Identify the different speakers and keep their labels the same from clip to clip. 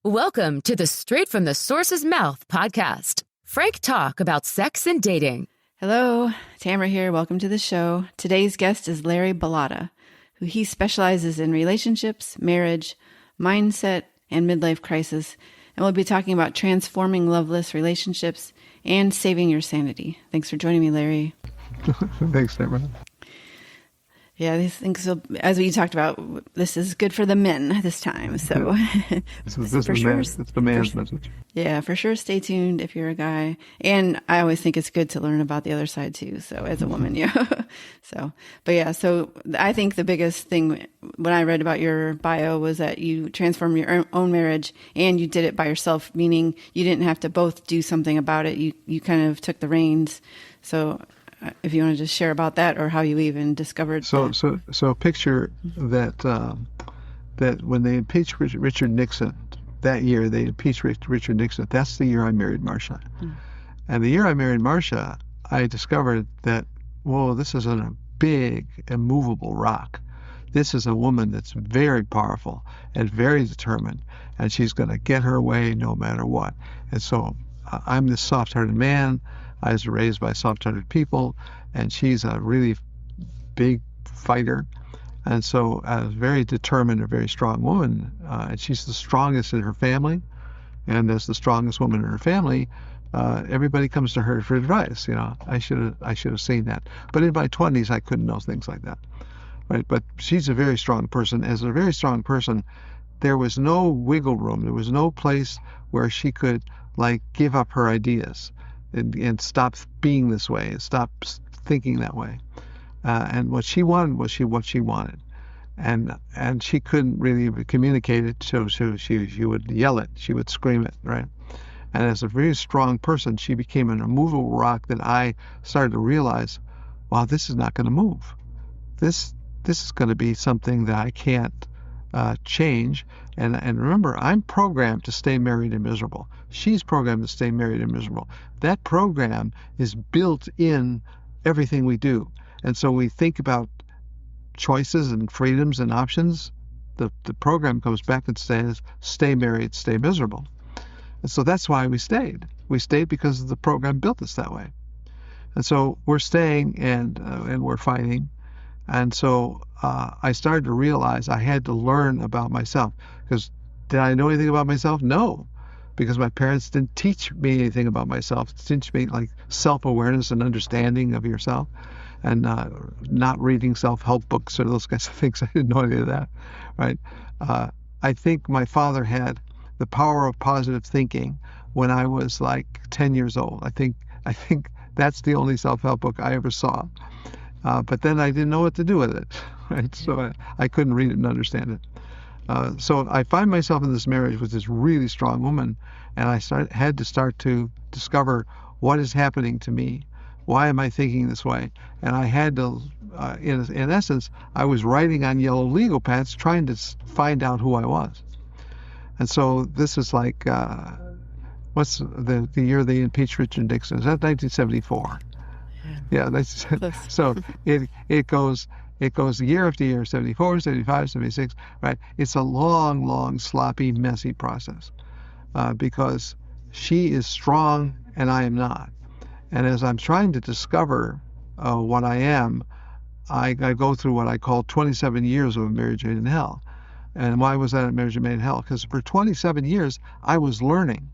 Speaker 1: Welcome to the Straight from the Source's Mouth podcast. Frank talk about sex and dating.
Speaker 2: Hello, Tamara here. Welcome to the show. Today's guest is Larry Bilotta, who he specializes in relationships, marriage, mindset, and midlife crisis. And we'll be talking about transforming loveless relationships and saving your sanity. Thanks for joining me, Larry.
Speaker 3: Thanks, Tamara.
Speaker 2: Yeah, these things, so, as we talked about, this is good for the men this time. So,
Speaker 3: it's the man's message.
Speaker 2: Yeah, for sure. Stay tuned if you're a guy. And I always think it's good to learn about the other side too. So, as a woman, yeah. So I think the biggest thing when I read about your bio was that you transformed your own marriage and you did it by yourself, meaning you didn't have to both do something about it. You kind of took the reins. So, if you want to just share about that or how you even discovered that.
Speaker 3: So picture that that when they impeached Richard Nixon, that year they impeached Richard Nixon. That's the year I married Marcia. And the year I married Marcia, I discovered that, whoa, this isn't a big, immovable rock. This is a woman that's very powerful and very determined, and she's going to get her way no matter what. And so I'm this soft-hearted man. I was raised by soft-hearted people, and she's a really big fighter. And so a very determined, a very strong woman, and she's the strongest in her family. And as the strongest woman in her family, everybody comes to her for advice. You know, I should have seen that. But in my 20s, I couldn't know things like that, right? But she's a very strong person. As a very strong person, there was no wiggle room. There was no place where she could, like, give up her ideas. And stop being this way, and stop thinking that way. And what she wanted was what she wanted, and she couldn't really communicate it. So she would yell it, she would scream it, right? And as a very strong person, she became an immovable rock that I started to realize, wow, this is not going to move. This is going to be something that I can't change. And remember, I'm programmed to stay married and miserable. She's programmed to stay married and miserable. That program is built in everything we do. And so we think about choices and freedoms and options. The program comes back and says, stay married, stay miserable. And so that's why we stayed. We stayed because the program built us that way. And so we're staying and we're fighting. And so I started to realize I had to learn about myself. Because did I know anything about myself? No, because my parents didn't teach me anything about myself. Teach me like self-awareness and understanding of yourself, and not reading self-help books or those kinds of things. I didn't know any of that, right? I think my father had the power of positive thinking when I was like 10 years old. I think that's the only self-help book I ever saw. But then I didn't know what to do with it, right? So I couldn't read it and understand it. So I find myself in this marriage with this really strong woman, and I had to start to discover what is happening to me. Why am I thinking this way? And I had to, in essence, I was writing on yellow legal pads trying to find out who I was. And so this is like, what's the year they impeached Richard Nixon? Is that 1974? Yeah, that's so it goes year after year, 74, 75, 76, right? It's a long, sloppy, messy process because she is strong and I am not. And as I'm trying to discover what I am, I go through what I call 27 years of a marriage made in hell. And why was that a marriage made in hell? Because for 27 years, I was learning.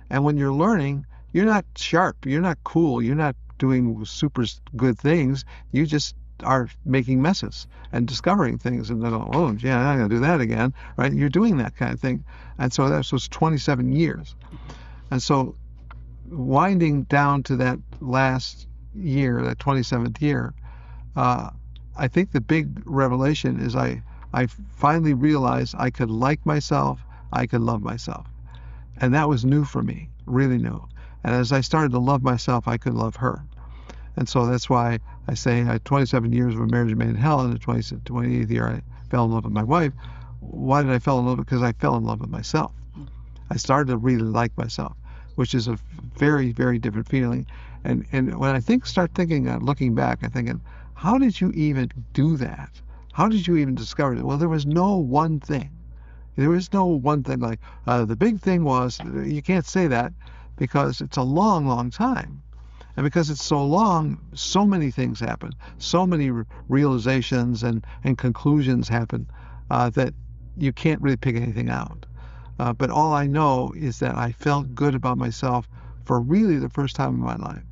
Speaker 3: And when you're learning, you're not sharp, you're not cool, you're not doing super good things. You just are making messes and discovering things, and then, oh yeah, I'm gonna do that again, right? You're doing that kind of thing. And so that was 27 years. And so winding down to that last year, that 27th year, I think the big revelation is I finally realized I could like myself, I could love myself. And that was new for me, really new. And as I started to love myself, I could love her. And so that's why I say I had 27 years of a marriage made in hell, and the 28th year I fell in love with my wife. Why did I fall in love? Because I fell in love with myself. I started to really like myself, which is a very, very different feeling. And when I start thinking, looking back, I'm thinking, how did you even do that? How did you even discover it? Well, there was no one thing. There is no one thing like, the big thing was, you can't say that because it's a long, long time. And because it's so long, so many things happen, so many realizations and conclusions happen that you can't really pick anything out. But all I know is that I felt good about myself for really the first time in my life.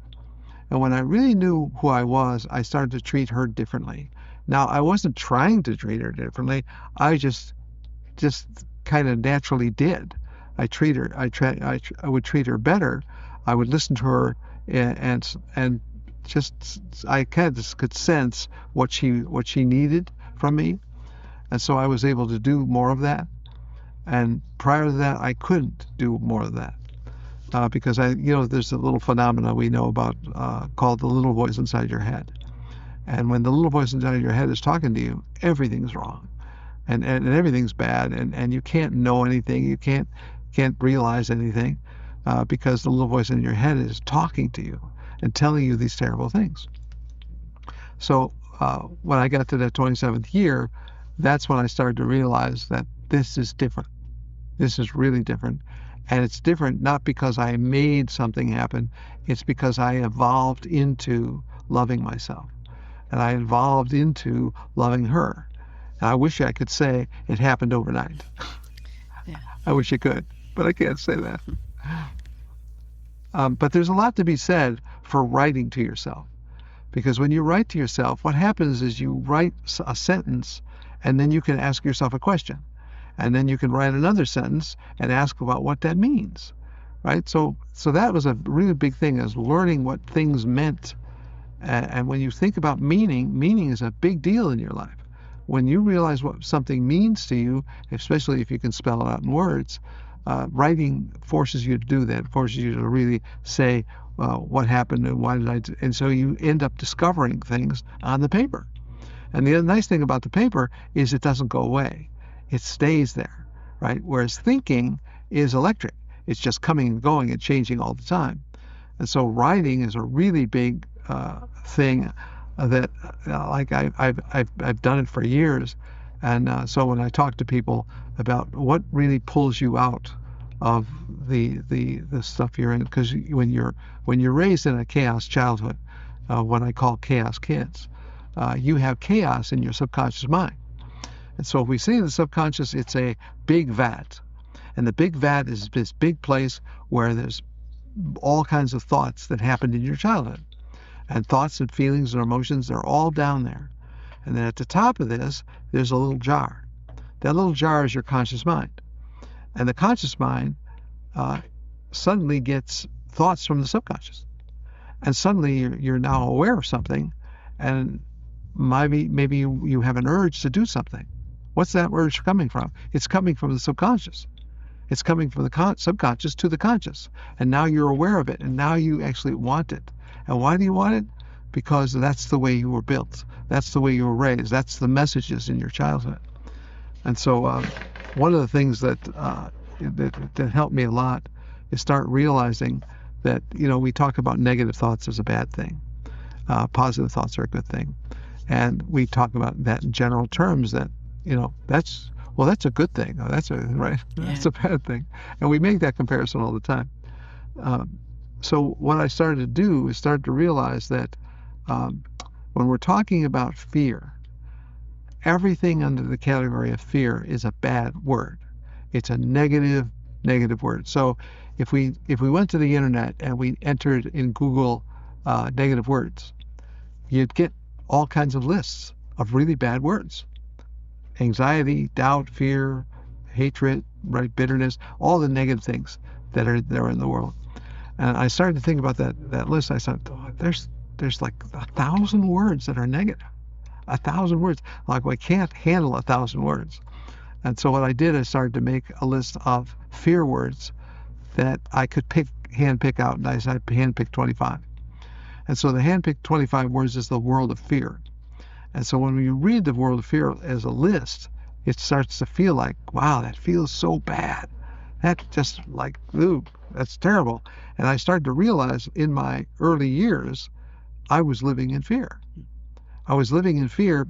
Speaker 3: And when I really knew who I was, I started to treat her differently. Now, I wasn't trying to treat her differently. I just kind of naturally did. I would treat her better. I would listen to her and just I kind of could sense what she needed from me, and so I was able to do more of that. And prior to that, I couldn't do more of that because there's a little phenomena we know about called the little voice inside your head. And when the little voice inside your head is talking to you, everything's wrong, and everything's bad, and you can't know anything, you can't realize anything. Because the little voice in your head is talking to you and telling you these terrible things. So when I got to that 27th year, that's when I started to realize that this is different. This is really different. And it's different not because I made something happen. It's because I evolved into loving myself. And I evolved into loving her. And I wish I could say it happened overnight.
Speaker 2: Yeah.
Speaker 3: I wish it could, but I can't say that. But there's a lot to be said for writing to yourself. Because when you write to yourself, what happens is you write a sentence, and then you can ask yourself a question. And then you can write another sentence and ask about what that means. Right? So that was a really big thing, is learning what things meant. And when you think about meaning is a big deal in your life. When you realize what something means to you, especially if you can spell it out in words, writing forces you to do that, forces you to really say what happened and why did I do, and so you end up discovering things on the paper. And the other nice thing about the paper is it doesn't go away. It stays there, right? Whereas thinking is electric. It's just coming and going and changing all the time. And so writing is a really big thing that I've done it for years. And so when I talk to people about what really pulls you out of the stuff you're in, because when you're raised in a chaos childhood, what I call chaos kids, you have chaos in your subconscious mind. And so if we say the subconscious, it's a big vat. And the big vat is this big place where there's all kinds of thoughts that happened in your childhood. And thoughts and feelings and emotions, they're all down there. And then at the top of this, there's a little jar. That little jar is your conscious mind. And the conscious mind suddenly gets thoughts from the subconscious. And suddenly you're now aware of something, and maybe you have an urge to do something. What's that urge coming from? It's coming from the subconscious. It's coming from the subconscious to the conscious. And now you're aware of it, and now you actually want it. And why do you want it? Because that's the way you were built. That's the way you were raised. That's the messages in your childhood. And so one of the things that helped me a lot is start realizing that, we talk about negative thoughts as a bad thing. Positive thoughts are a good thing. And we talk about that in general terms, that, that's a good thing. Oh, that's a bad thing. And we make that comparison all the time. So what I started to do is start to realize that when we're talking about fear, everything under the category of fear is a bad word. It's a negative word. So if we went to the internet and we entered in Google negative words, you'd get all kinds of lists of really bad words. Anxiety, doubt, fear, hatred, right, bitterness, all the negative things that are there in the world. And I started to think about that list. I thought, there's like 1,000 words that are negative. 1,000 words. Like, I can't handle 1,000 words. And so what I did, I started to make a list of fear words that I could hand pick out, and I hand-picked 25. And so the hand-picked 25 words is the world of fear. And so when you read the world of fear as a list, it starts to feel like, wow, that feels so bad. That just like, ooh, that's terrible. And I started to realize in my early years, I was living in fear. I was living in fear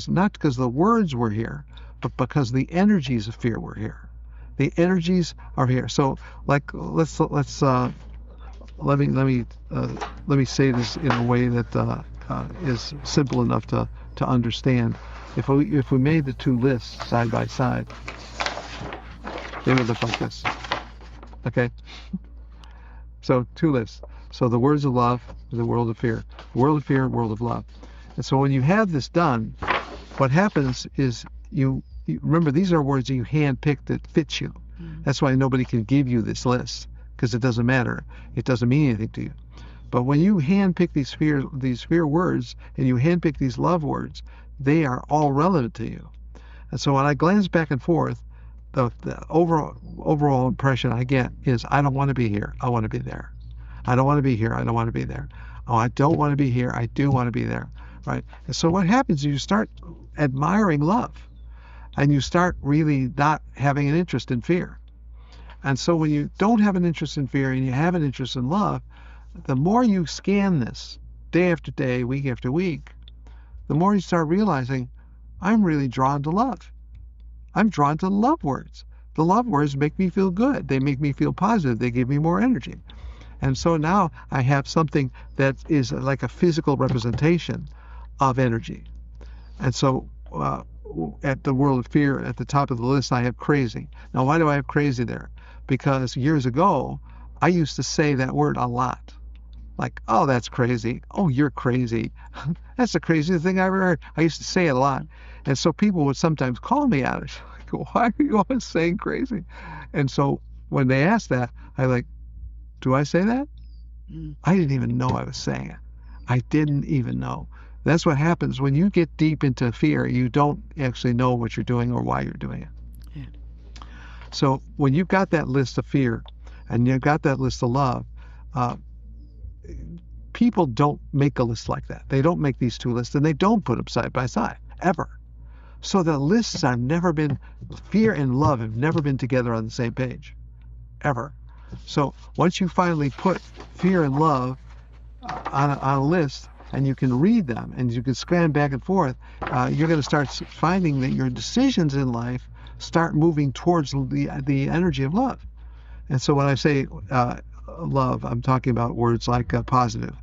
Speaker 3: not because the words were here, but because the energies of fear were here. The energies are here. So, like, let me say this in a way that is simple enough to understand. If we made the two lists side by side, they would look like this. Okay. So two lists. So the words of love, the world of fear, world of fear, world of love. And so when you have this done, what happens is you remember, these are words that you handpick that fits you. That's why nobody can give you this list, because it doesn't matter. It doesn't mean anything to you. But when you handpick these fear words and you handpick these love words, they are all relevant to you. And so when I glance back and forth, the overall impression I get is, I don't want to be here. I want to be there. I don't want to be here. I don't want to be there. Oh, I don't want to be here. I do want to be there. Right? And so what happens is you start admiring love, and you start really not having an interest in fear. And so when you don't have an interest in fear and you have an interest in love, the more you scan this day after day, week after week, the more you start realizing, I'm really drawn to love. I'm drawn to love words. The love words make me feel good. They make me feel positive. They give me more energy. And so now I have something that is like a physical representation of energy. And so at the world of fear, at the top of the list, I have crazy. Now, why do I have crazy there? Because years ago, I used to say that word a lot. Like, oh, that's crazy. Oh, you're crazy. That's the craziest thing I ever heard. I used to say it a lot. And so people would sometimes call me out. Like, why are you always saying crazy? And so when they asked that, I like, do I say that? I didn't even know I was saying it. I didn't even know. That's what happens when you get deep into fear. You don't actually know what you're doing or why you're doing it. Yeah. So when you've got that list of fear and you've got that list of love, people don't make a list like that. They don't make these two lists, and they don't put them side by side, ever. So the lists have never been, fear and love have never been together on the same page, ever. So once you finally put fear and love on a list, and you can read them, and you can scan back and forth, you're going to start finding that your decisions in life start moving towards the energy of love. And so when I say love, I'm talking about words like positive,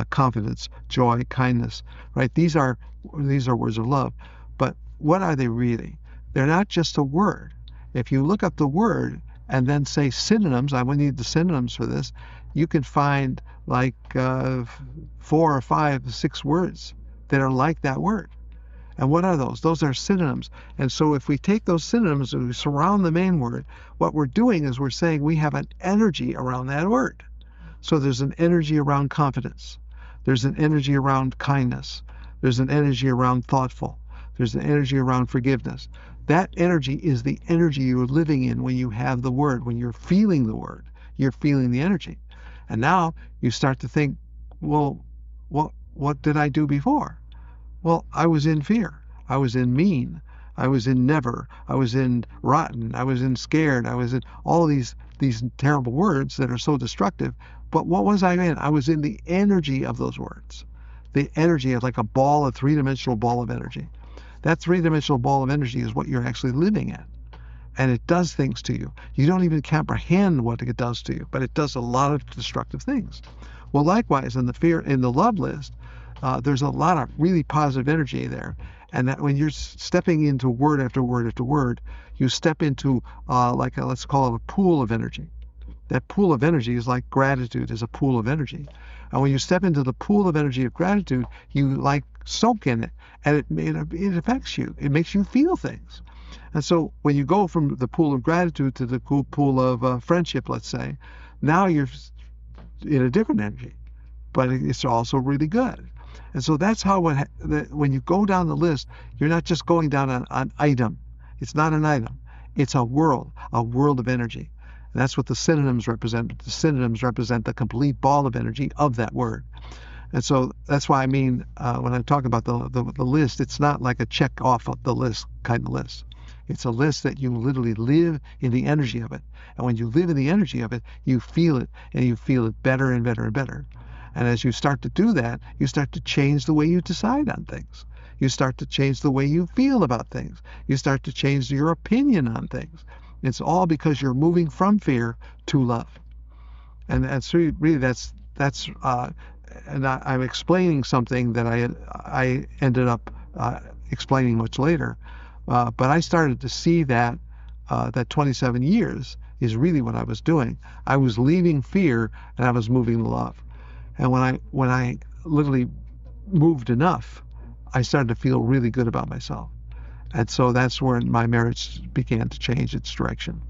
Speaker 3: confidence, joy, kindness, right? These are words of love. But what are they really? They're not just a word. If you look up the word and then say synonyms, I would need the synonyms for this, you can find like 4 or 5, 6 words that are like that word. And what are those? Those are synonyms. And so if we take those synonyms and we surround the main word, what we're doing is we're saying we have an energy around that word. So there's an energy around confidence. There's an energy around kindness. There's an energy around thoughtful. There's an energy around forgiveness. That energy is the energy you're living in when you have the word. When you're feeling the word, you're feeling the energy. And now you start to think, well, what did I do before? Well, I was in fear. I was in mean. I was in never. I was in rotten. I was in scared. I was in all these terrible words that are so destructive. But what was I in? I was in the energy of those words. The energy of like a three-dimensional ball of energy. That three-dimensional ball of energy is what you're actually living in. And it does things to you. You don't even comprehend what it does to you, but it does a lot of destructive things. Well, likewise, in the love list, there's a lot of really positive energy there. And that when you're stepping into word after word after word, you step into let's call it a pool of energy. That pool of energy is like gratitude is a pool of energy. And when you step into the pool of energy of gratitude, you like soak in it, and it affects you. It makes you feel things. And so when you go from the pool of gratitude to the pool of friendship, let's say, now you're in a different energy, but it's also really good. And so that's how when you go down the list, you're not just going down an item. It's not an item. It's a world of energy. And that's what the synonyms represent. The synonyms represent the complete ball of energy of that word. And so that's why I mean, when I talk about the list, it's not like a check off of the list kind of list. It's a list that you literally live in the energy of it. And when you live in the energy of it, you feel it, and you feel it better and better and better. And as you start to do that, you start to change the way you decide on things. You start to change the way you feel about things. You start to change your opinion on things. It's all because you're moving from fear to love. And that's really and I'm explaining something that I ended up explaining much later. But I started to see that 27 years is really what I was doing. I was leaving fear and I was moving to love. And when I literally moved enough, I started to feel really good about myself. And so that's when my marriage began to change its direction.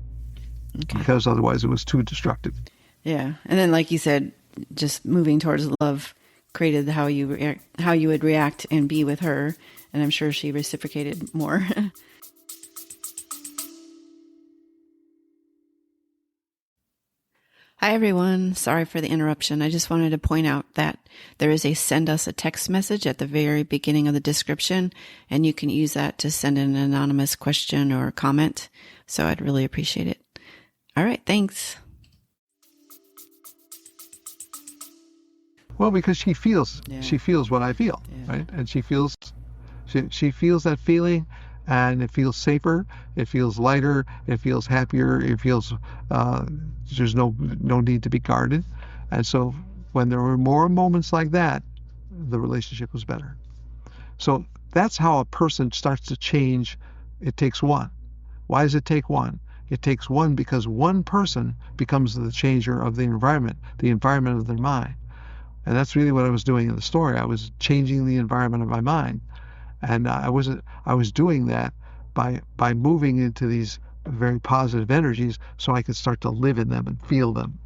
Speaker 3: Okay. Because otherwise it was too destructive.
Speaker 2: Yeah. And then, like you said, just moving towards love created how you would react and be with her. And I'm sure she reciprocated more. Hi, everyone. Sorry for the interruption. I just wanted to point out that there is a send us a text message at the very beginning of the description, and you can use that to send in an anonymous question or comment. So I'd really appreciate it. All right. Thanks.
Speaker 3: Well, because she feels what I feel, right? And she feels that feeling, and it feels safer, it feels lighter, it feels happier, it feels there's no need to be guarded. And so when there were more moments like that, the relationship was better. So that's how a person starts to change. It takes one. Why does it take one? It takes one because one person becomes the changer of the environment of their mind. And that's really what I was doing in the story. I was changing the environment of my mind. And I was doing that by moving into these very positive energies so I could start to live in them and feel them.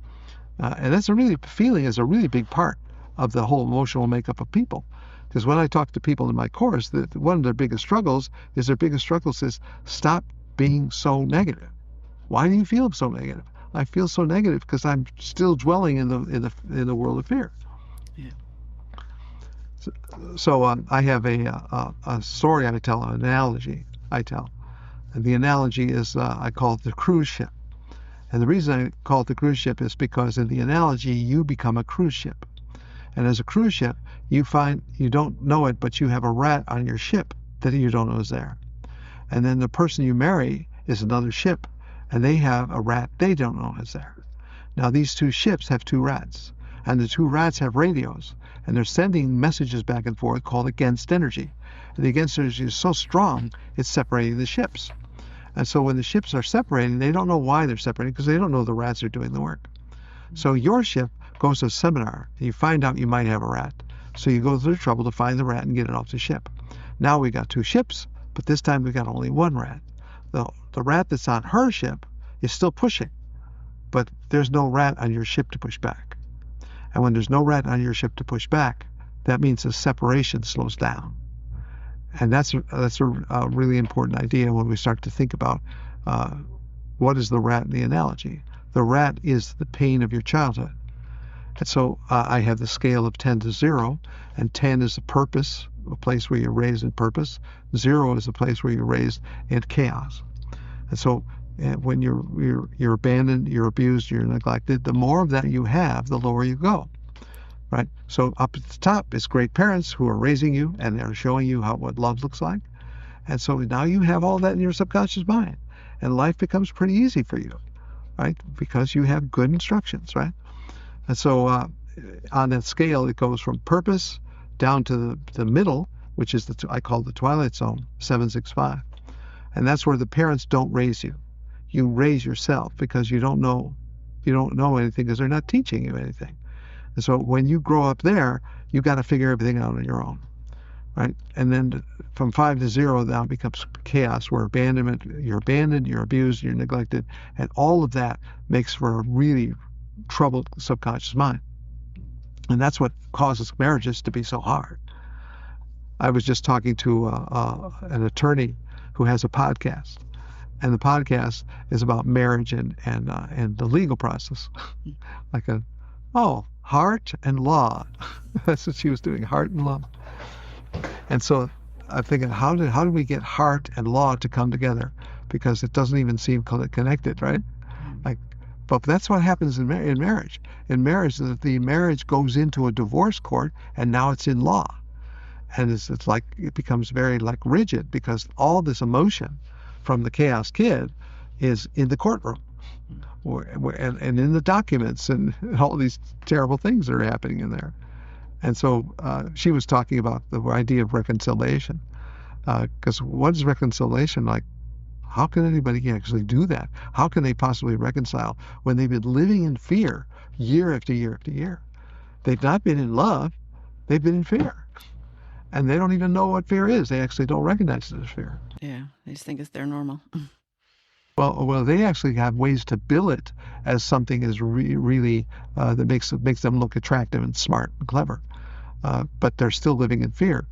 Speaker 3: And feeling is a really big part of the whole emotional makeup of people. Because when I talk to people in my course, one of their biggest struggles is stop being so negative. Why do you feel so negative? I feel so negative because I'm still dwelling in the world of fear. Yeah. So I have a story I tell, an analogy I tell. And the analogy is, I call it the cruise ship. And the reason I call it the cruise ship is because in the analogy, you become a cruise ship. And as a cruise ship, you find, you don't know it, but you have a rat on your ship that you don't know is there. And then the person you marry is another ship, and they have a rat they don't know is there. Now these two ships have two rats, and the two rats have radios, and they're sending messages back and forth called against energy. And the against energy is so strong, it's separating the ships. And so when the ships are separating, they don't know why they're separating because they don't know the rats are doing the work. So your ship goes to a seminar, and you find out you might have a rat. So you go through the trouble to find the rat and get it off the ship. Now we got two ships, but this time we got only one rat. The rat that's on her ship is still pushing, but there's no rat on your ship to push back. And when there's no rat on your ship to push back, that means the separation slows down. And that's a really important idea when we start to think about what is the rat in the analogy. The rat is the pain of your childhood. And so I have the scale of 10 to 0, and 10 is the purpose, a place where you're raised in purpose. 0 is a place where you're raised in chaos. And so when you're abandoned, you're abused, you're neglected, the more of that you have, the lower you go. Right? So up at the top is great parents who are raising you and they're showing you what love looks like. And so now you have all that in your subconscious mind, and life becomes pretty easy for you, right? Because you have good instructions, right? And so on that scale, it goes from purpose down to the middle, which is I call the twilight zone, 765. And that's where the parents don't raise you. You raise yourself because you don't know anything because they're not teaching you anything. And so when you grow up there, you got to figure everything out on your own, right? And then from 5 to 0 now becomes chaos, where abandonment, you're abandoned, you're abused, you're neglected, and all of that makes for a really troubled subconscious mind. And that's what causes marriages to be so hard. I was just talking to an attorney who has a podcast, and the podcast is about marriage and the legal process, like heart and law. That's what she was doing, heart and law. And so I'm thinking, how do we get heart and law to come together? Because it doesn't even seem connected, right? But that's what happens in marriage. In marriage, the marriage goes into a divorce court, and now it's in law. And it's like, it becomes very rigid, because all this emotion from the chaos kid is in the courtroom, and in the documents, and all these terrible things that are happening in there. And so she was talking about the idea of reconciliation, because what is reconciliation like? How can anybody actually do that? How can they possibly reconcile when they've been living in fear year after year after year? They've not been in love, they've been in fear. And they don't even know what fear is. They actually don't recognize it as fear.
Speaker 2: Yeah, they just think it's their normal.
Speaker 3: Well, they actually have ways to bill it as something is really that makes them look attractive and smart and clever, but they're still living in fear.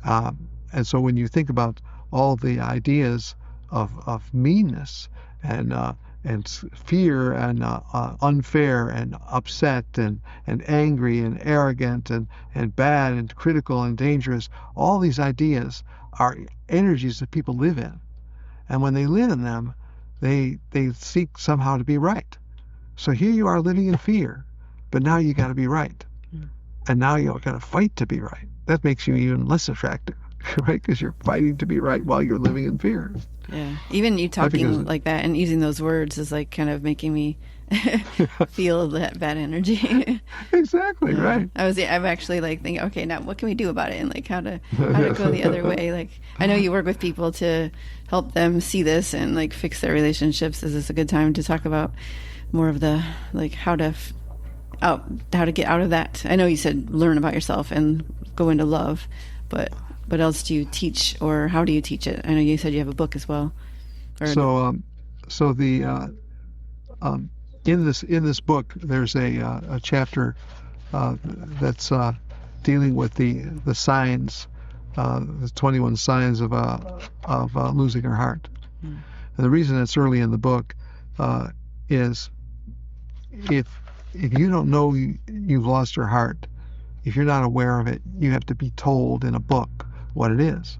Speaker 3: And so when you think about all the ideas of meanness and fear and unfair and upset and angry and arrogant and bad and critical and dangerous, all these ideas are energies that people live in, and when they live in them, they seek somehow to be right. So here you are living in fear, but now you got to be right, and now you got to fight to be right. That makes you even less attractive, right? Because you're fighting to be right while you're living in fear.
Speaker 2: Yeah, even you talking like that and using those words is like kind of making me feel that bad energy.
Speaker 3: Exactly, right.
Speaker 2: I'm actually like thinking, okay, now what can we do about it, and like how to go the other way. Like I know you work with people to help them see this and like fix their relationships. Is this a good time to talk about more of the like how to get out of that? I know you said learn about yourself and go into love, but what else do you teach, or how do you teach it? I know you said you have a book as well.
Speaker 3: In this book, there's a chapter that's dealing with the signs, the 21 signs of losing our heart. And the reason it's early in the book is if you don't know you've lost your heart, if you're not aware of it, you have to be told in a book what it is.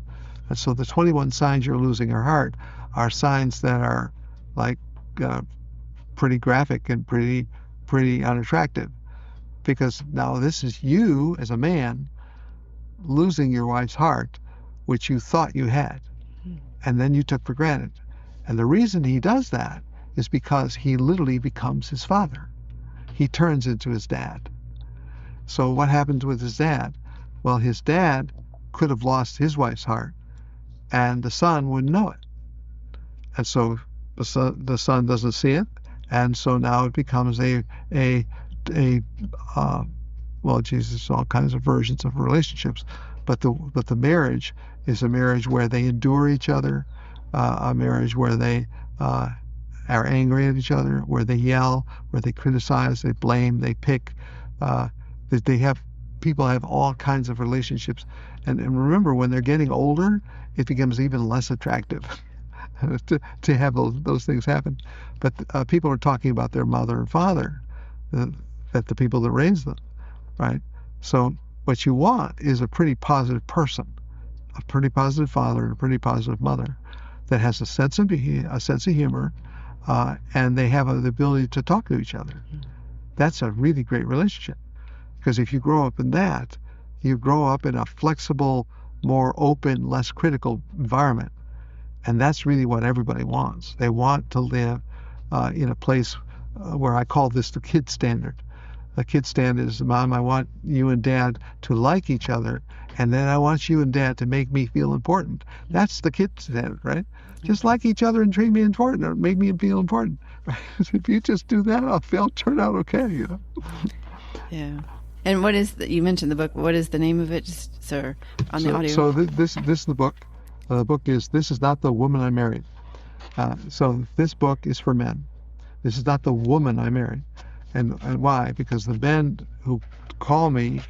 Speaker 3: And so the 21 signs you're losing your heart are signs that are like pretty graphic and pretty unattractive, because now this is you as a man losing your wife's heart, which you thought you had, and then you took for granted. And the reason he does that is because he literally becomes his father. He turns into his dad. So what happens with his dad? Well, his dad could have lost his wife's heart, and the son wouldn't know it. And so the son doesn't see it, and so now it becomes well, Jesus, all kinds of versions of relationships, but the marriage is a marriage where they endure each other, a marriage where they are angry at each other, where they yell, where they criticize, they blame, they pick. People have all kinds of relationships, and remember, when they're getting older, it becomes even less attractive to have those things happen. But people are talking about their mother and father, that the people that raised them, right? So what you want is a pretty positive person, a pretty positive father and a pretty positive mother that has a sense of humor, and they have the ability to talk to each other. That's a really great relationship, because if you grow up in that, you grow up in a flexible, more open, less critical environment. And that's really what everybody wants. They want to live in a place where I call this the kid standard. The kid standard is, Mom, I want you and Dad to like each other, and then I want you and Dad to make me feel important. That's the kid standard, right? Just like each other and treat me important, or make me feel important. If you just do that, I'll turn out okay, you know?
Speaker 2: Yeah. And what is you mentioned the book. What is the name of it? Just so on the audio.
Speaker 3: So this is the book. The book is This Is Not the Woman I Married. So this book is for men. This is not the woman I married. And why? Because the men who call me,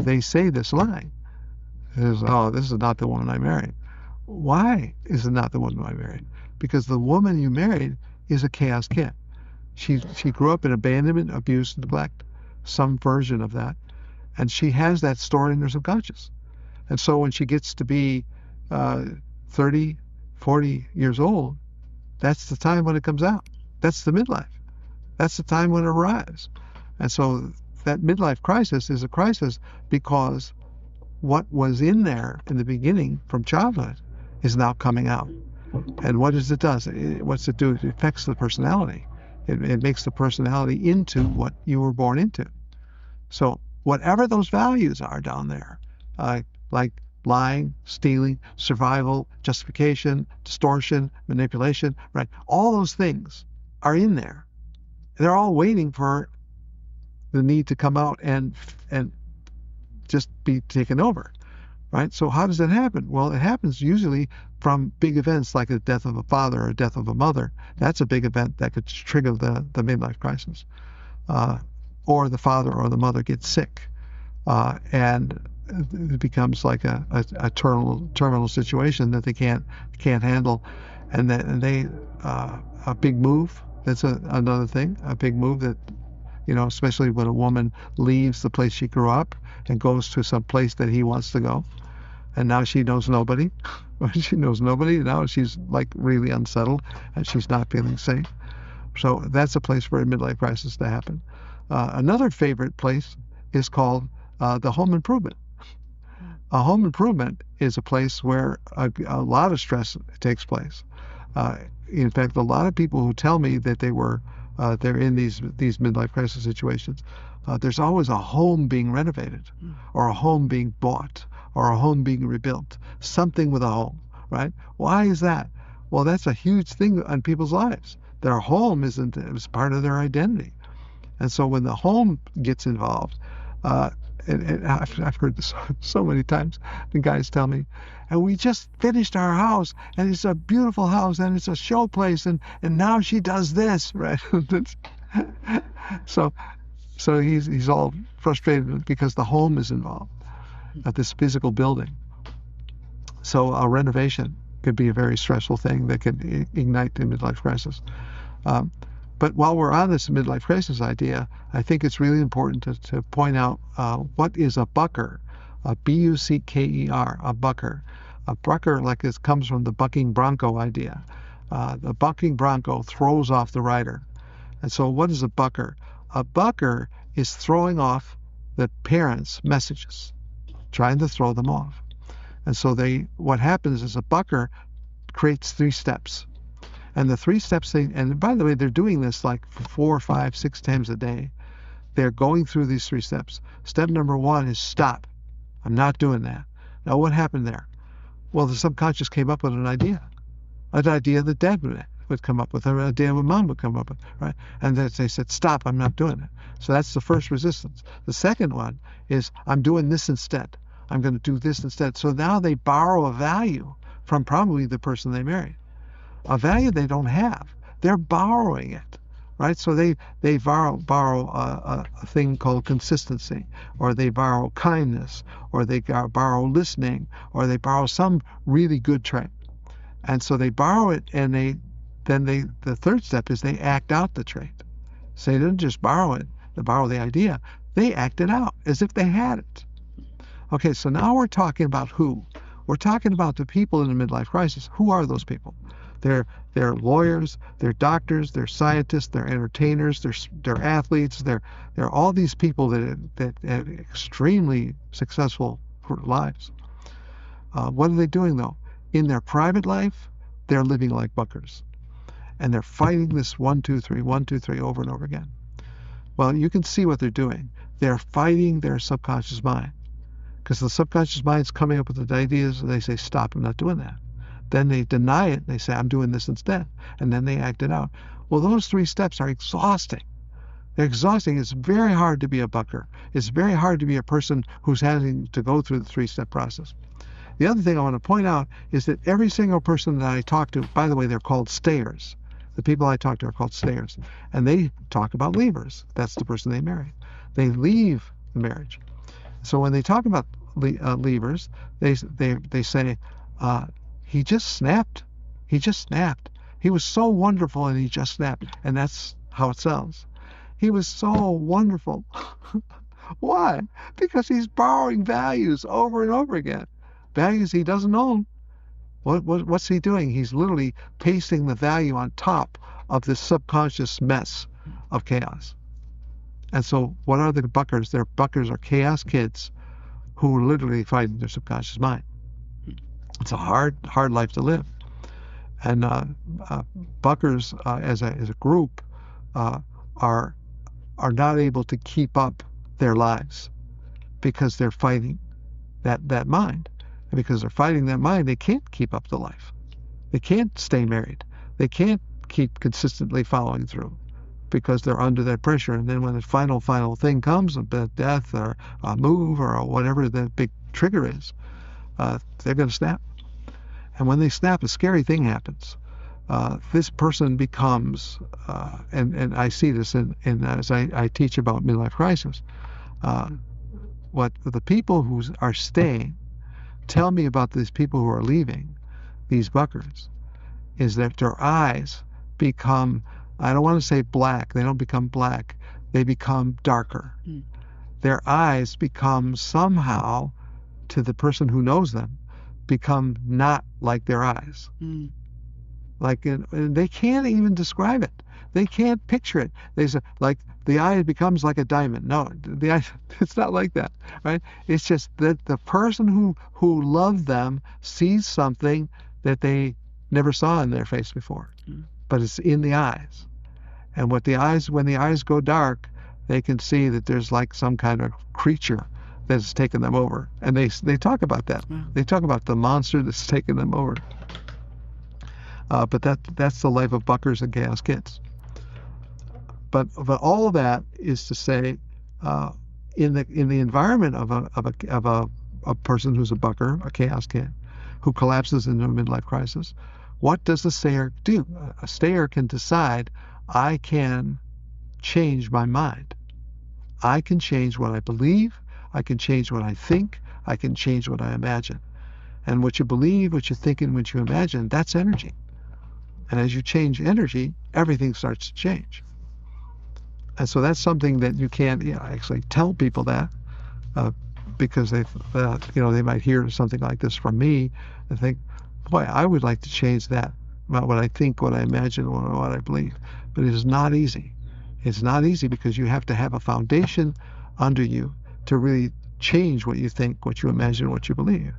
Speaker 3: they say this line. Oh, this is not the woman I married. Why is it not the woman I married? Because the woman you married is a chaos kid. She grew up in abandonment, abuse, neglect, some version of that. And she has that stored in her subconscious. And so when she gets to be 30, 40 years old, that's the time when it comes out. That's the midlife. That's the time when it arrives. And so that midlife crisis is a crisis because what was in there in the beginning from childhood is now coming out. And what does it do? What's it do? It affects the personality. It makes the personality into what you were born into. So whatever those values are down there, like lying, stealing, survival, justification, distortion, manipulation, right? All those things are in there. They're all waiting for the need to come out and just be taken over, right? So how does that happen? Well, it happens usually from big events like the death of a father or death of a mother. That's a big event that could trigger the midlife crisis. Or the father or the mother gets sick, and it becomes like a terminal situation that they can't handle, and they a big move. That's another thing. A big move that, especially when a woman leaves the place she grew up and goes to some place that he wants to go, and now she knows nobody. She knows nobody. Now she's like really unsettled, and she's not feeling safe. So that's a place for a midlife crisis to happen. Another favorite place is called the home improvement. A home improvement is a place where a lot of stress takes place. In fact, a lot of people who tell me that they're in these midlife crisis situations, there's always a home being renovated, or a home being bought, or a home being rebuilt, something with a home, right? Why is that? Well, that's a huge thing in people's lives. Their home is part of their identity. And so when the home gets involved, and I've heard this so many times, the guys tell me, and we just finished our house, and it's a beautiful house, and it's a show place, and now she does this, right? So he's all frustrated because the home is involved, this physical building. So a renovation could be a very stressful thing that could ignite the midlife crisis. But while we're on this midlife crisis idea, I think it's really important to point out what is a bucker, a B-U-C-K-E-R, a bucker. A bucker, like this, comes from the bucking bronco idea. The bucking bronco throws off the rider. And so what is a bucker? A bucker is throwing off the parents' messages, trying to throw them off. And so what happens is a bucker creates 3 steps. And the 3 steps, and by the way, they're doing this like 4, 5, 6 times a day. They're going through these 3 steps. Step number 1 is stop. I'm not doing that. Now, what happened there? Well, the subconscious came up with an idea that Dad would come up with, an idea that Mom would come up with, right? And then they said, stop, I'm not doing it. So that's the first resistance. The second one is, I'm doing this instead. I'm going to do this instead. So now they borrow a value from probably the person they married. A value they don't have. They're borrowing it, right? So they borrow a thing called consistency, or they borrow kindness, or they borrow listening, or they borrow some really good trait. And so they borrow it, and the third step is they act out the trait. So they didn't just borrow it, they borrow the idea. They act it out as if they had it. Okay, so now we're talking about who? We're talking about the people in the midlife crisis. Who are those people? They're lawyers, they're doctors, they're scientists, they're entertainers, they're athletes, they're all these people that have extremely successful lives. What are they doing though? In their private life, they're living like buckers, and they're fighting this 1, 2, 3, 1, 2, 3 over and over again. Well, you can see what they're doing. They're fighting their subconscious mind, because the subconscious mind's coming up with the ideas, and they say, stop, I'm not doing that. Then they deny it. They say, I'm doing this instead. And then they act it out. Well, those 3 steps are exhausting. They're exhausting. It's very hard to be a bucker. It's very hard to be a person who's having to go through the 3-step process. The other thing I want to point out is that every single person that I talk to, by the way, they're called stayers. The people I talk to are called stayers. And they talk about leavers. That's the person they marry. They leave the marriage. So when they talk about leavers, they say, he just snapped. He just snapped. He was so wonderful, and he just snapped. And that's how it sounds. He was so wonderful. Why? Because he's borrowing values over and over again. Values he doesn't own. What's he doing? He's literally pasting the value on top of this subconscious mess of chaos. And so what are the buckers? Their buckers are chaos kids who are literally fighting their subconscious mind. It's a hard life to live. And buckers, as a group, are not able to keep up their lives because they're fighting that mind. And because they're fighting that mind, they can't keep up the life. They can't stay married. They can't keep consistently following through because they're under that pressure. And then when the final thing comes, a death or a move or whatever the big trigger is, they're going to snap. And when they snap, a scary thing happens. This person becomes, and I see this in as I teach about midlife crisis, what the people who are staying tell me about these people who are leaving, these buckers, is that their eyes become, I don't want to say black, they don't become black, they become darker. Their eyes become somehow, to the person who knows them, become not like their eyes. Like, and they can't even describe it. They can't picture it. They say, like, the eye becomes like a diamond. No, the eye, it's not like that, right? It's just that the person who loved them sees something that they never saw in their face before, but it's in the eyes. And when the eyes go dark, they can see that there's like some kind of creature that's taken them over. And they talk about that. Wow. They talk about the monster that's taken them over. But that's the life of buckers and chaos kids. But all of that is to say, in the environment of a person who's a bucker, a chaos kid, who collapses into a midlife crisis, what does the stayer do? A stayer can decide, I can change my mind. I can change what I believe. I can change what I think. I can change what I imagine. And what you believe, what you think, and what you imagine, that's energy. And as you change energy, everything starts to change. And so that's something that you can't actually tell people that because they might hear something like this from me and think, boy, I would like to change that about what I think, what I imagine, or what I believe. But it is not easy. It's not easy because you have to have a foundation under you to really change what you think, what you imagine, what you believe.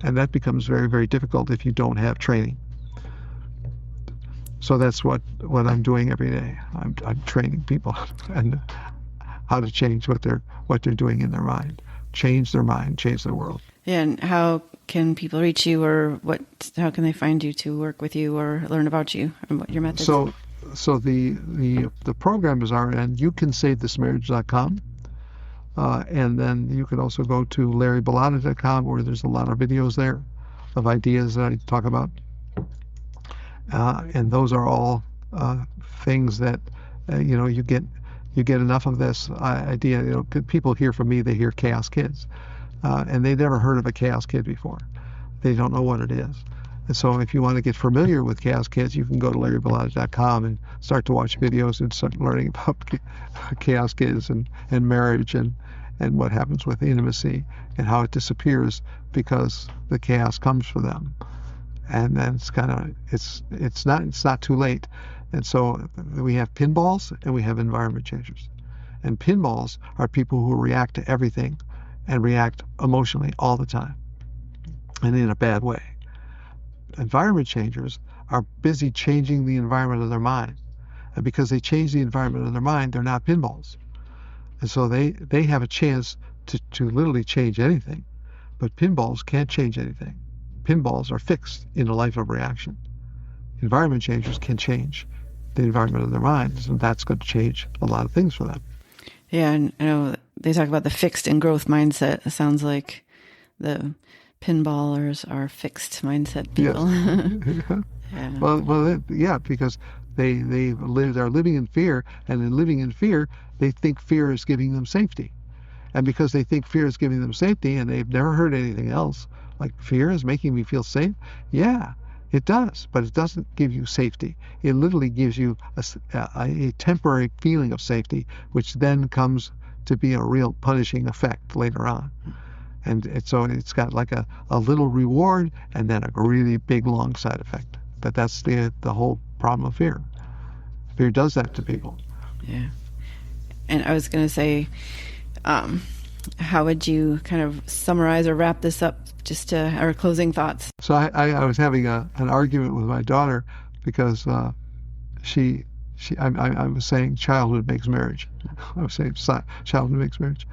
Speaker 3: And that becomes very, very difficult if you don't have training. So that's what I'm doing every day. I'm training people and how to change what they're doing in their mind. Change their mind, change their world.
Speaker 2: Yeah, and how can people reach you, or how can they find you to work with you or learn about you and what your methods?
Speaker 3: So the programs are on youcansavethis.marriage.com. And then you can also go to larrybilotta.com, where there's a lot of videos there of ideas that I talk about. And those are all things that you get enough of this idea. People hear from me, they hear chaos kids, and they never heard of a chaos kid before. They don't know what it is. And so if you want to get familiar with chaos kids, you can go to larrybilotta.com and start to watch videos and start learning about chaos kids and marriage and what happens with intimacy and how it disappears because the chaos comes for them. And then it's not too late. And so we have pinballs and we have environment changers. And pinballs are people who react to everything and react emotionally all the time and in a bad way. Environment changers are busy changing the environment of their mind. And because they change the environment of their mind, they're not pinballs. And so they have a chance to literally change anything. But pinballs can't change anything. Pinballs are fixed in a life of reaction. Environment changers can change the environment of their minds, and that's going to change a lot of things for them.
Speaker 2: Yeah, and I know they talk about the fixed and growth mindset. It sounds like the pinballers are fixed mindset people.
Speaker 3: Yes. Yeah. Well, because they're living in fear, and in living in fear, they think fear is giving them safety. And because they think fear is giving them safety, and they've never heard anything else, like fear is making me feel safe. Yeah, it does, but it doesn't give you safety. It literally gives you a temporary feeling of safety, which then comes to be a real punishing effect later on. And so it's got like a little reward and then a really big long side effect. But that's the whole problem of fear. Fear does that to people.
Speaker 2: Yeah. And I was going to say, How would you kind of summarize or wrap this up, just to our closing thoughts?
Speaker 3: So I was having an argument with my daughter because I was saying childhood makes marriage. I was saying childhood makes marriage.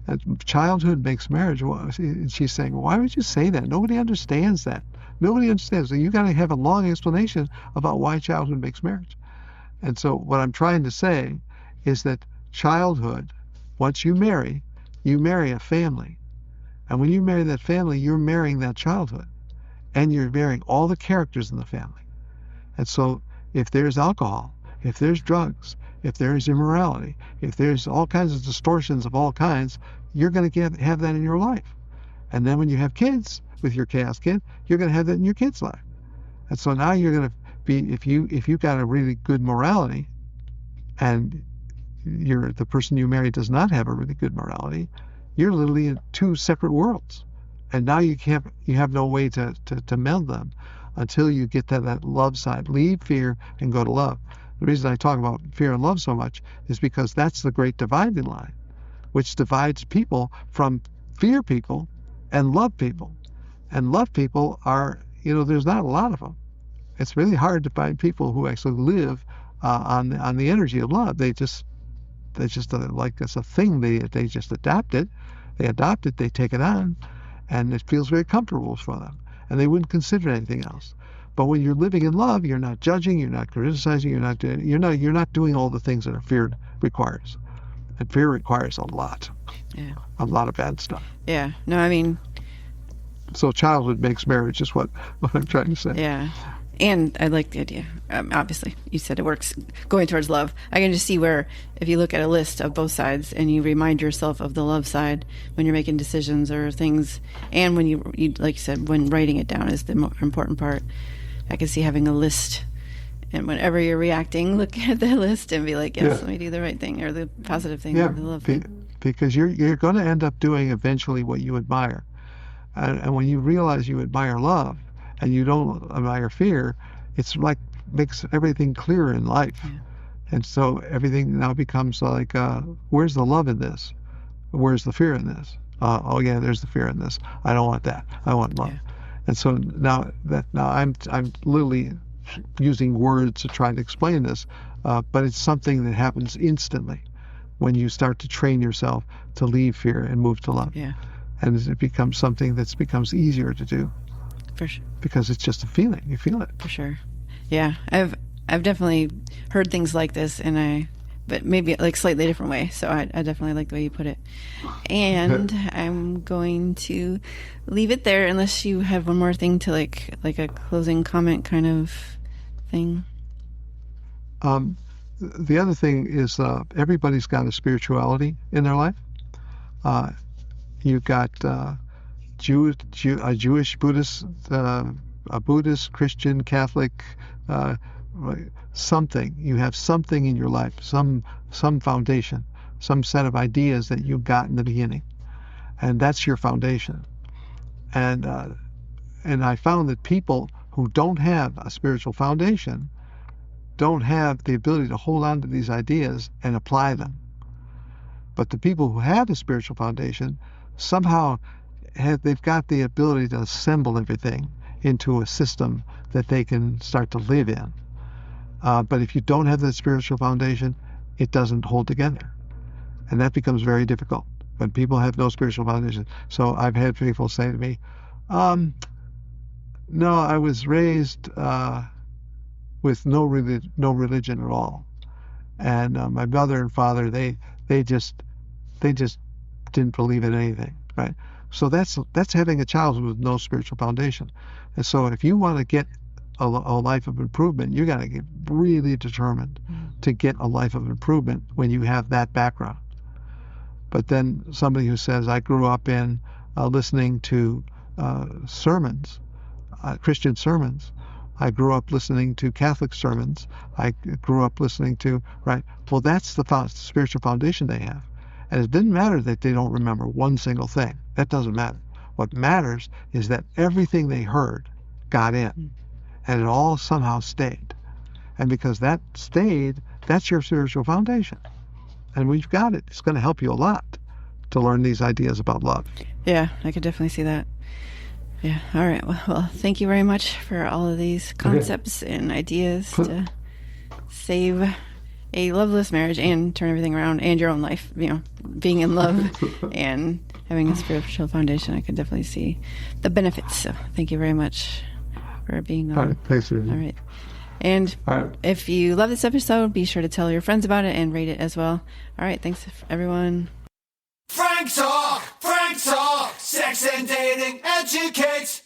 Speaker 3: And childhood makes marriage. And she's saying, why would you say that? Nobody understands that. Nobody understands. So you got to have a long explanation about why childhood makes marriage. And so what I'm trying to say is that childhood, once you marry a family. And when you marry that family, you're marrying that childhood. And you're marrying all the characters in the family. And so if there's alcohol, if there's drugs, if there's immorality, if there's all kinds of distortions of all kinds, you're going to have that in your life. And then when you have kids with your chaos kid, you're going to have that in your kid's life. And so now you're going to be, if you've got a really good morality, and the person you marry does not have a really good morality, you're literally in two separate worlds. And now you have no way to meld them until you get to that love side. Leave fear and go to love. The reason I talk about fear and love so much is because that's the great dividing line, which divides people from fear people and love people. And love people are, there's not a lot of them. It's really hard to find people who actually live on the energy of love. They just like it's a thing. They just adapt it. They adopt it. They take it on, and it feels very comfortable for them. And they wouldn't consider anything else. But when you're living in love, you're not judging, you're not criticizing, you're not doing all the things that fear requires. And fear requires a lot of bad stuff.
Speaker 2: Yeah. No, I mean.
Speaker 3: So childhood makes marriage is what I'm trying to say.
Speaker 2: Yeah. And I like the idea. Obviously, you said it works going towards love. I can just see where if you look at a list of both sides and you remind yourself of the love side when you're making decisions or things, and when you like you said, when writing it down is the more important part. I can see having a list, and whenever you're reacting, look at the list and be like, yes, let me do the right thing or the positive thing or the love thing.
Speaker 3: Because you're going to end up doing eventually what you admire. And when you realize you admire love and you don't admire fear, it's like makes everything clearer in life. Yeah. And so everything now becomes like, where's the love in this? Where's the fear in this? Oh yeah, there's the fear in this. I don't want that. I want love. Yeah. And so now I'm literally using words to try to explain this, but it's something that happens instantly when you start to train yourself to leave fear and move to love.
Speaker 2: Yeah.
Speaker 3: And it becomes something that becomes easier to do.
Speaker 2: For sure.
Speaker 3: Because it's just a feeling. You feel it.
Speaker 2: For sure. Yeah. I've definitely heard things like this, but maybe like slightly different way. So I definitely like the way you put it. And I'm going to leave it there unless you have one more thing to like a closing comment kind of thing.
Speaker 3: The other thing is everybody's got a spirituality in their life. You've got a Jewish, Buddhist, a Buddhist, Christian, Catholic, something. You have something in your life, some foundation, some set of ideas that you got in the beginning, and that's your foundation. And I found that people who don't have a spiritual foundation don't have the ability to hold on to these ideas and apply them. But the people who have a spiritual foundation somehow they've got the ability to assemble everything into a system that they can start to live in. But if you don't have that spiritual foundation, it doesn't hold together. And that becomes very difficult when people have no spiritual foundation. So I've had people say to me, no, I was raised with no religion at all. And my mother and father, they just didn't believe in anything, right? So that's having a childhood with no spiritual foundation. And so if you want to get a life of improvement, you got to get really determined to get a life of improvement when you have that background. But then somebody who says, I grew up in listening to sermons, Christian sermons. I grew up listening to Catholic sermons. I grew up listening to, right? Well, that's the spiritual foundation they have. And it didn't matter that they don't remember one single thing. That doesn't matter. What matters is that everything they heard got in, and it all somehow stayed. And because that stayed, that's your spiritual foundation. And we've got it. It's going to help you a lot to learn these ideas about love.
Speaker 2: Yeah, I could definitely see that. Yeah. All right. Well, thank you very much for all of these concepts and ideas to save a loveless marriage and turn everything around, and your own life, being in love and having a spiritual foundation. I could definitely see the benefits. So thank you very much for being on.
Speaker 3: All right. Thanks, Susan.
Speaker 2: All right. And if you love this episode, be sure to tell your friends about it and rate it as well. All right. Thanks, everyone.
Speaker 4: Frank Talk, sex and dating educates.